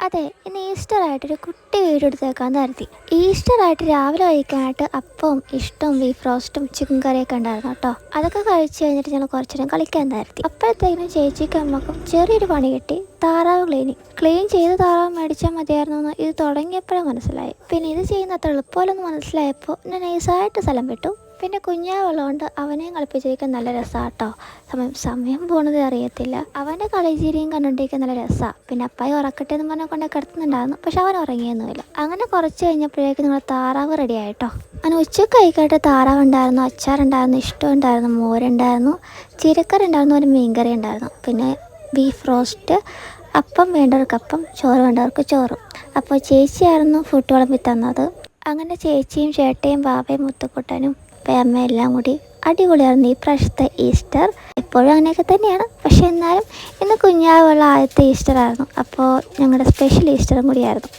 അതെ, ഇന്ന് ഈസ്റ്ററായിട്ടൊരു കുട്ടി വീഡിയോ എടുത്തേക്കാന്ന് കരുതി. ഈസ്റ്ററായിട്ട് രാവിലെ കഴിക്കാനായിട്ട് അപ്പവും ഇഷ്ടവും ബീഫ് റോസ്റ്റും ചിക്കൻ കറിയൊക്കെ ഉണ്ടായിരുന്നു കേട്ടോ. അതൊക്കെ കഴിച്ച് കഴിഞ്ഞിട്ട് ഞങ്ങൾ കുറച്ചു നേരം കളിക്കാൻ കരുതി. അപ്പോഴത്തേക്കിനും ചേച്ചിക്കും അമ്മക്കും ചെറിയൊരു പണി കിട്ടി. താറാവ് ക്ലീൻ ചെയ്ത് താറാവ് മേടിച്ചാൽ മതിയായിരുന്നു എന്ന് ഇത് തുടങ്ങിയപ്പോഴേ മനസ്സിലായി. പിന്നെ ഇത് ചെയ്യുന്ന അത്ര എളുപ്പമല്ലെന്ന് മനസ്സിലായപ്പോൾ ഞാൻ നൈസായിട്ട് സ്ഥലം വിട്ടു. പിന്നെ കുഞ്ഞാവുള്ളതുകൊണ്ട് അവനെയും കളിപ്പിച്ചിരിക്കാൻ നല്ല രസമാട്ടോ. സമയം പോണത് അറിയത്തില്ല. അവൻ്റെ കളിച്ചിരിയും കണ്ടുകൊണ്ടിരിക്കാൻ നല്ല രസമാണ്. പിന്നെ അപ്പായി ഉറക്കട്ടെ എന്ന് പറഞ്ഞാൽ കൊണ്ട് കിടത്തുന്നുണ്ടായിരുന്നു. പക്ഷെ അവൻ ഉറങ്ങിയൊന്നുമില്ല. അങ്ങനെ കുറച്ച് കഴിഞ്ഞപ്പോഴേക്കും നിങ്ങൾ താറാവ് റെഡി ആയിട്ടോ. അങ്ങനെ ഉച്ചയ്ക്ക് കഴിക്കാട്ട് താറാവ് ഉണ്ടായിരുന്നു, അച്ചാറുണ്ടായിരുന്നു, ഇഷ്ടമുണ്ടായിരുന്നു, മോരുണ്ടായിരുന്നു, ചിരക്കറി ഉണ്ടായിരുന്നു, ഒരു മീൻകറി ഉണ്ടായിരുന്നു, പിന്നെ ബീഫ് റോസ്റ്റ്, അപ്പം വേണ്ടവർക്ക് അപ്പം, ചോറ് വേണ്ടവർക്ക് ചോറും. അപ്പോൾ ചേച്ചിയായിരുന്നു ഫുഡ് വിളമ്പി തന്നത്. അങ്ങനെ ചേച്ചിയും ചേട്ടയും ബാബയും മുത്തുക്കുട്ടനും അമ്മ എല്ലാം കൂടി അടിപൊളിയായിരുന്നു ഈ പ്രാവശ്യത്തെ ഈസ്റ്റർ. എപ്പോഴും അങ്ങനെയൊക്കെ തന്നെയാണ്, പക്ഷെ എന്നാലും ഇന്ന് കുഞ്ഞാവുള്ള ആദ്യത്തെ ഈസ്റ്റർ ആയിരുന്നു. അപ്പോൾ ഞങ്ങളുടെ സ്പെഷ്യൽ ഈസ്റ്ററും കൂടിയായിരുന്നു.